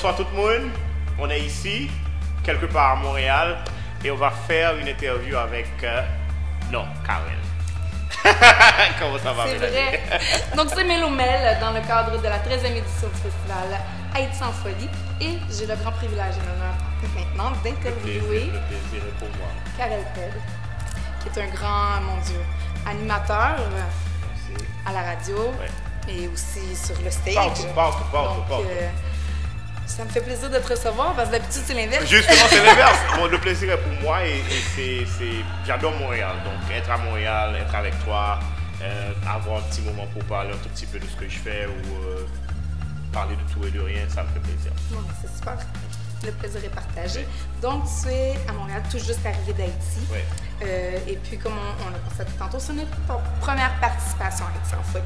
bonsoir tout le monde. On est ici, quelque part à Montréal, et on va faire une interview avec... non, Karel. Comment ça va, C'est Mélanie? vrai. Donc, c'est Mélomel dans le cadre de la 13e édition du festival Haïti en folie. Et j'ai le grand privilège et l'honneur maintenant d'interviewer Le plaisir est pour moi. Karel Ped, qui est un grand, mon Dieu, animateur Merci. à la radio Ouais. et aussi sur le stage. Partout. Donc, ça me fait plaisir de te recevoir parce que d'habitude, c'est l'inverse. Justement, c'est l'inverse. Bon, le plaisir est pour moi et j'adore Montréal. Donc, être à Montréal, être avec toi, avoir un petit moment pour parler un tout petit peu de ce que je fais ou parler de tout et de rien, ça me fait plaisir. Bon, c'est super. Le plaisir est partagé. Ouais. Donc, tu es à Montréal, tout juste arrivé d'Haïti. Ouais. Et puis, comme on l'a constaté tantôt, c'est notre première participation à Haïti en folie.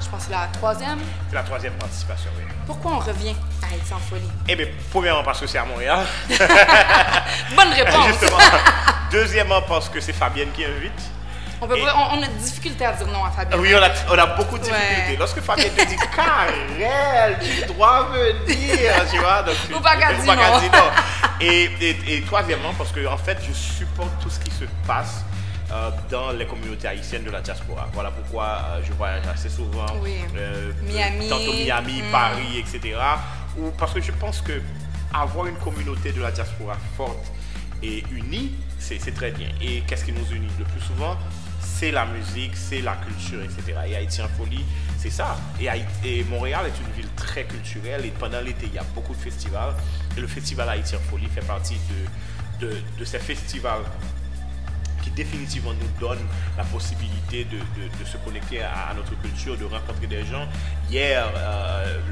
Je pense que c'est la troisième. C'est la troisième participation, oui. Pourquoi on revient à Haïti en folie? Eh bien, premièrement, parce que c'est à Montréal. Bonne réponse. Justement. Deuxièmement, parce que c'est Fabienne qui invite. On a des difficultés à dire non à Fabienne. Oui, on a beaucoup de difficultés. Ouais. Lorsque Fabienne te dit « Karel, tu dois venir », tu vois, donc faut pas qu'elle dise non. Et troisièmement, parce que en fait, je supporte tout ce qui se passe dans les communautés haïtiennes de la diaspora. Voilà pourquoi je voyage assez souvent. Oui. Miami. Tantôt Miami, Paris, etc. Parce que je pense que avoir une communauté de la diaspora forte et unie, c'est très bien. Et qu'est-ce qui nous unit le plus souvent? C'est la musique, c'est la culture, etc. Et Haïti en folie, c'est ça. Et Montréal est une ville très culturelle et pendant l'été, il y a beaucoup de festivals. Et le festival Haïti en folie fait partie de ces festivals qui définitivement nous donnent la possibilité de se connecter à notre culture, de rencontrer des gens. Hier,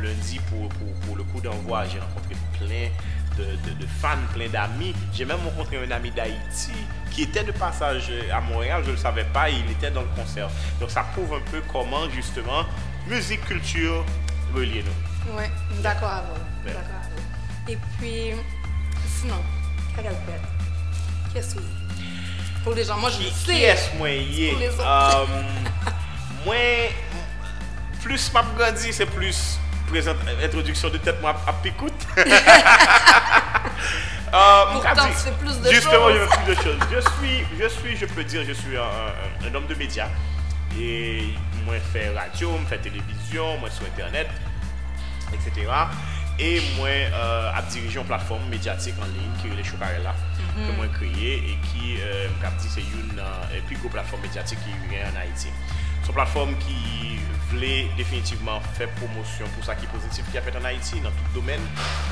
lundi, pour le coup d'envoi, j'ai rencontré plein de fans, plein d'amis. J'ai même rencontré un ami d'Haïti qui était de passage à Montréal, je ne le savais pas, il était dans le concert. Donc ça prouve un peu comment justement musique, culture relient nous. Oui, d'accord à vous. D'accord à vous. Et puis, sinon, Karel Ped, qui est-ce que pour les gens, moi je le sais. Qui est-ce moi moi, plus m'a grandi, c'est plus introduction de tête moi à picoute. Pourtant, tu fais plus de justement, choses. je fais plus de choses. Je peux dire, je suis un homme de médias. Et moi, je fais radio, je fais télévision, moi, sur Internet, etc. Et moi, je dirige une plateforme médiatique en ligne qui est les Chocarella, que moi j'ai créé et qui, c'est une plus grosse plateforme médiatique qui est en Haïti. C'est une plateforme qui voulait définitivement faire promotion pour ça qui est positif qui a fait en Haïti dans tout domaine,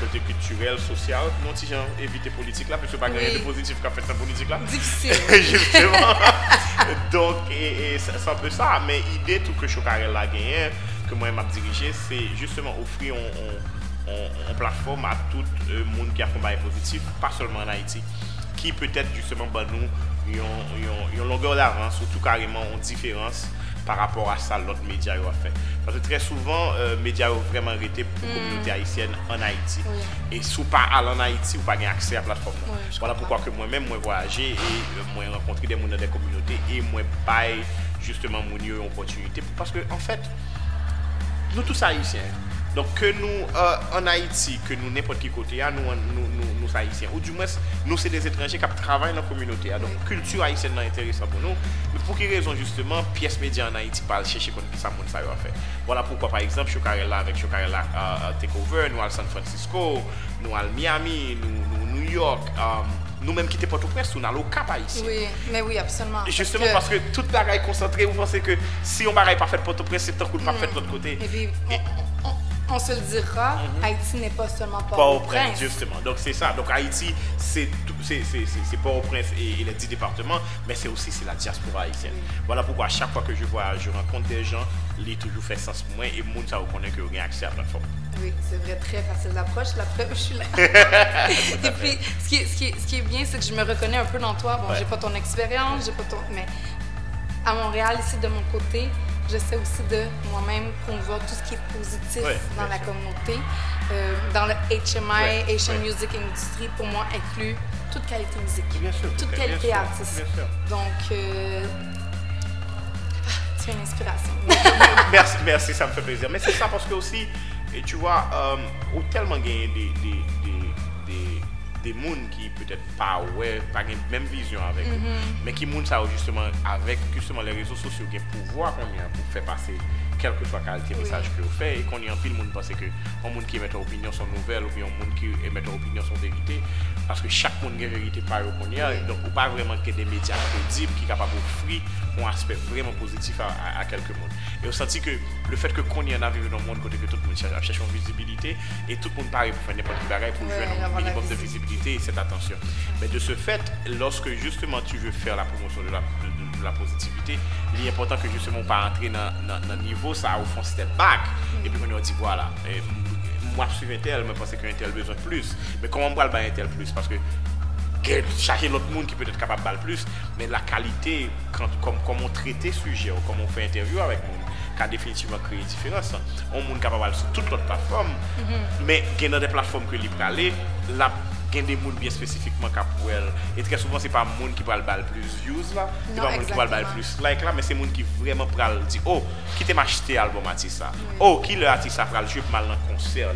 côté culturel, social. Non, si j'ai évité politique là, parce que pas rien de positif qu'a fait en politique là. Difficile. Justement. Donc, et c'est un peu ça. Mais l'idée tout que Chocarella a gagné, que moi j'ai dirigé, c'est justement offrir une plateforme à tout le monde qui a fait un bail positif, pas seulement en Haïti, qui peut-être justement nous une longueur d'avance, surtout carrément une différence par rapport à ça l'autre média a fait. Parce que très souvent, les médias ont vraiment arrêté pour la communauté haïtienne en Haïti. Oui. Et si vous ne pas aller en Haïti, vous n'avez pas accès à la plateforme. Oui, voilà pourquoi que moi-même, moi voyager et moi rencontrer des gens dans des communautés et moi bailler justement une opportunité. Parce que en fait, nous tous haïtiens, donc que nous en Haïti, que nous n'importe quel côté, nous haïtiens, ou du moins nous c'est des étrangers qui travaillent dans la communauté. Donc culture haïtienne est intéressante pour nous. Mais pour quelle raison justement, pièce média en Haïti pas chercher comme ça monde ça va faire. Voilà pourquoi par exemple Chocarella avec Chocarella Takeover, nous à San Francisco, nous à Miami, nous New York. Nous-mêmes qui étions Port-au-Prince, nous allons au Cap ici. Oui, mais oui, absolument. Justement parce que toute la bagaille concentrée, vous pensez que si on bagaille pas fait Port-au-Prince, c'est tant qu'on pas fait de l'autre côté. Et puis, on se le dira, Haïti n'est pas seulement Port-au-Prince. Justement. Donc c'est ça. Donc Haïti, c'est Port-au-Prince et les 10 départements, mais c'est aussi la diaspora haïtienne. Voilà pourquoi à chaque fois que je voyage, je rencontre des gens, ils toujours fait sens pour moi et le monde ça reconnaît que j'ai accès à la plateforme. Oui, c'est vrai, très facile d'approche. La preuve, je suis là. Et puis, ce qui est bien, c'est que je me reconnais un peu dans toi. Bon, j'ai pas ton expérience, j'ai pas ton... Mais à Montréal, ici, de mon côté, j'essaie aussi de moi-même promouvoir tout ce qui est positif dans la communauté. Dans le HMI, Asian Music Industry, pour moi, inclut toute qualité musique, bien sûr, toute qualité artistique. Donc, tu es une inspiration. Merci, ça me fait plaisir. Mais c'est ça parce que aussi, Et tu vois, tellement gagné des mondes qui peut-être pas pas une même vision avec eux, mais qui montrent ça justement avec justement les réseaux sociaux qui ont pouvoir qu'on a pour faire passer quelle que soit la qualité de message que vous faites et qu'on y a un pile monde pense que un monde qui émet leur opinion sont nouvelles ou bien un monde qui émet leur opinion sont vérité parce que chaque monde a une vérité par qu'on y a donc ou pas vraiment que des médias crédibles qui sont capables d'offrir un aspect vraiment positif à quelques mondes et on sentit que le fait que qu'on y en a vécu dans le monde côté que tout le monde cherche une visibilité et tout le monde pareil pour faire n'importe quel bagage pour jouer un minimum de visibilité et cette attention mais de ce fait lorsque justement tu veux faire la promotion de la positivité il est important que justement pas entrer dans le niveau ça au fond step back et puis on dit voilà moi je suis un tel mais je pense qu'un tel besoin de plus mais comment on va le un tel plus parce que chercher l'autre monde qui peut être capable de plus mais la qualité comme on traite sujet ou comme on fait interview avec nous qui a définitivement créé différence on monde capable sur toute l'autre plateforme mais il y a des plateformes que libre aller la il y a des gens bien spécifiquement qui et très souvent c'est pas un monde qui va le plus views là c'est pas un monde qui va le plus like là mais c'est un monde qui vraiment pral dit oh qui t'a acheté album artiste ça oh qui le artiste ça pral jouer mal dans concert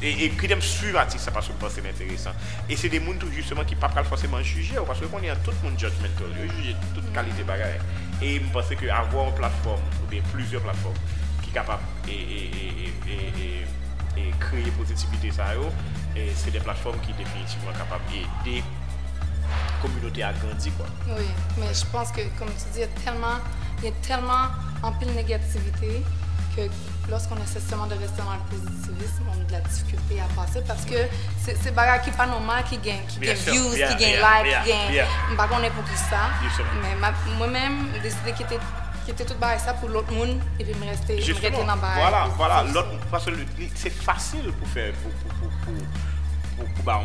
et qui aime suivre l'artiste parce que c'est intéressant et c'est des gens tout justement qui pas forcément juger parce que qu'on y a tout le monde judgmental juger toute qualité bagaille et je pense que avoir une plateforme ou bien plusieurs plateformes qui capable et créer positivité ça et c'est des plateformes qui sont définitivement capables d'aider la communauté à grandir quoi. Oui, mais je pense que comme tu dis il y a tellement en pile négativité que lorsqu'on essaie seulement de rester dans le positivisme, on a de la difficulté à passer parce que c'est bagarre qui n'est pas normal, qui gagne views, qui gagne likes, qui gagne. Par contre, on est pour tout ça. Mais moi-même, j'ai décidé qu'il était tout barré ça pour l'autre monde et puis me rester dans le barrage. Voilà, parce que c'est facile pour faire pour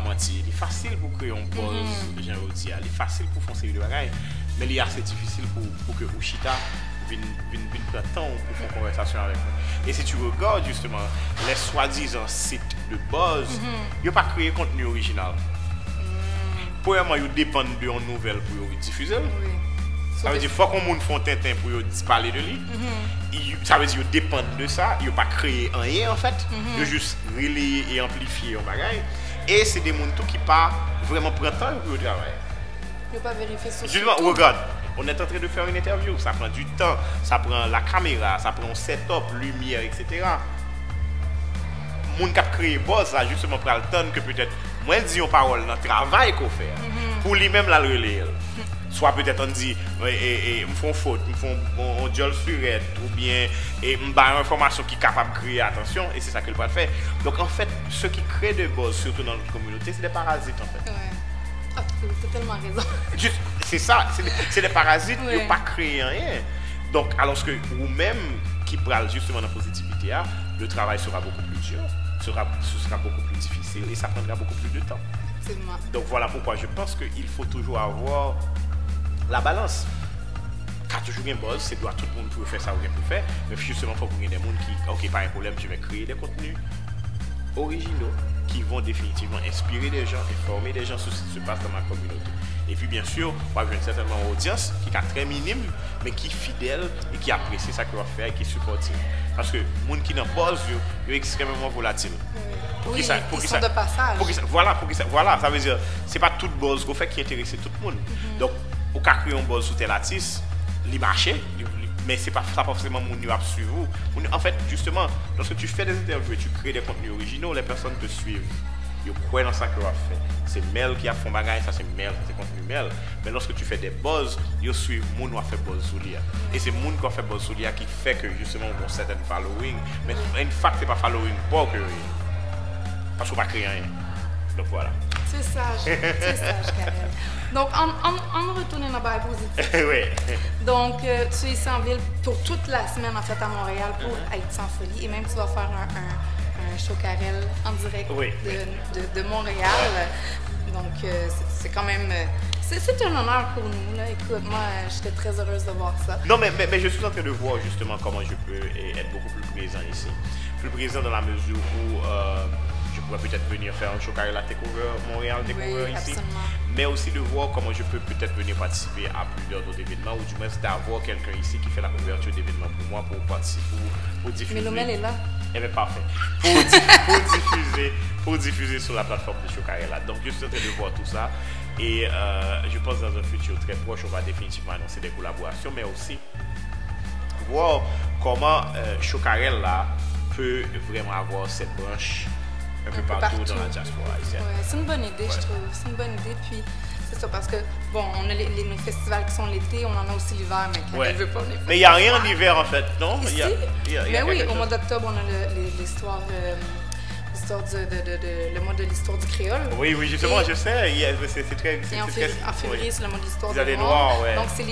mentir. Il est facile pour créer un buzz, j'ai envie de dire. Il est facile pour faire une série de bagages, mais il est assez difficile pour que Ushita vienne prendre temps pour faire une conversation avec nous. Et si tu regardes justement les soi-disant sites de buzz, ils n'ont pas créé contenu original. Premièrement, ils dépendent de nouvelles pour diffuser. Ça veut dire qu'il faut qu'on monde font Tintin pour parler de lui. Ça veut dire qu'ils dépendent de ça. Ils n'ont pas créé rien en fait. Ils ont juste relayer et amplifier un bagage. Et c'est des gens qui ne pas vraiment prendre temps pour le travail. Ils n'ont pas vérifié sur justement, regarde, on est en train de faire une interview. Ça prend du temps. Ça prend la caméra, ça prend un setup, lumière, etc. Les gens qui ont créé buzz, ça justement prend le temps que peut-être moins dit une parole dans le travail qu'on fait. Pour lui-même la relayer. Soit peut-être on dit, me font faute, me font un job surette, ou bien me bat une information qui est capable de créer attention, et c'est ça qu'il peut faire. Donc en fait, ceux qui créent des buzz, surtout dans notre communauté, c'est des parasites en fait. Ouais. Ah, tu as tellement raison. C'est ça, c'est des parasites qui n'ont pas créé rien. Donc alors que vous-même qui parlez justement de la positivité, le travail sera beaucoup plus dur, ce sera beaucoup plus difficile, et ça prendra beaucoup plus de temps. Donc voilà pourquoi je pense qu'il faut toujours avoir la balance. Quand tu joues un buzz, c'est doit tout le monde peut faire ça ou bien peut faire, mais justement il faut qu'il y ait des gens qui, ok, pas un problème, je vais créer des contenus originaux qui vont définitivement inspirer des gens et former des gens sur ce qui se passe dans ma communauté. Et puis bien sûr, moi je viens certainement une audience qui est très minime, mais qui est fidèle et qui apprécie ça qu'on va faire et qui est supportive. Parce que les gens qui n'ont pas buzz, ils sont extrêmement volatiles. Ils sont de passage. Voilà, ça veut dire c'est pas tout buzz qu'on fait qui intéresse tout le monde. Donc, au cas créer un buzz sur tel artiste, il marche, mais c'est pas forcément mon niveau à suivre. En fait, justement, lorsque tu fais des interviews et tu crées des contenus originaux, les personnes te suivent. Ils croient dans ça que tu as fait. C'est Mel qui a fait bagage, ça c'est Mel, ça c'est contenu Mel. Mais lorsque tu fais des buzz, ils suivent moun qui a fait buzz sur lui. Et c'est moun qui a fait buzz sur lui qui fait que justement on a un certain following. Mais en fait, c'est pas following pour que parce qu'on ne va pas créer rien. Donc voilà. C'est sage, Karel. Donc, on retourne dans le bail positif. Oui. Donc, tu es ici en ville pour toute la semaine en fait à Montréal pour Haïti en folie. Et même tu vas faire un show Karel en direct de Montréal. Donc, c'est quand même... C'est un honneur pour nous. Là. Écoute, moi, j'étais très heureuse de voir ça. Non, mais je suis en train de voir justement comment je peux être beaucoup plus présent ici. Plus présent dans la mesure où... je pourrais peut-être venir faire un show Karel à Takeover, Montréal Takeover ici. Absolument. Mais aussi de voir comment je peux peut-être venir participer à plusieurs autres événements ou du moins d'avoir quelqu'un ici qui fait la couverture d'événements pour moi pour participer, pour diffuser. Mais Lomel est là. Eh bien, parfait. Pour diffuser sur la plateforme de Chocarella. Donc, je suis en train de voir tout ça. Et je pense dans un futur très proche, on va définitivement annoncer des collaborations, mais aussi voir comment Chocarella peut vraiment avoir cette branche un peu partout dans la diaspora haïtienne. Ouais, c'est une bonne idée, je trouve. C'est une bonne idée. Puis, c'est ça, parce que, bon, on a nos festivals qui sont l'été, on en a aussi l'hiver, mais quand on veut pas, on est. Mais il n'y a rien en hiver, en fait, non? Ici? Ben oui, au mois d'octobre, on a l'histoire. Le mois de l'histoire du créole. Oui, justement, je sais. C'est très. Et en février, c'est le mois de l'histoire des Noirs. Ouais. Donc, c'est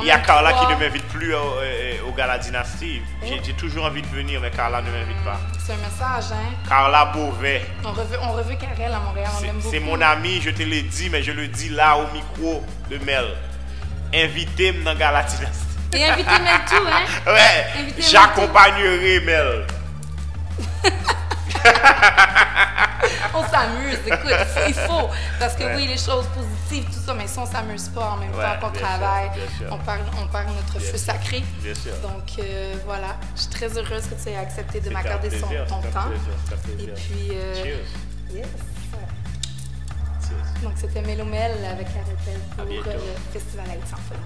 il y a Carla qui ne m'invite plus au Gala Dynastie. J'ai toujours envie de venir, mais Carla ne m'invite pas. C'est un message, hein? Carla Beauvais. On reveut Karel à Montréal, on l'aime beaucoup. C'est mon ami, je te l'ai dit, mais je le dis là au micro de Mel. Invitez-moi dans Gala Dynastie. Et invitez-moi tout, hein? Ouais, j'accompagnerai Mel. On s'amuse, écoute, il faut. Parce que oui, les choses positives, tout ça, mais si on ne s'amuse pas en même temps qu'on travaille, on perd notre feu sacré. Bien sûr. Donc voilà, je suis très heureuse que tu aies accepté de m'accorder ton temps. Et puis, yes. Donc c'était Mélomel avec Arrêtel pour le Festival Haïti en Folie.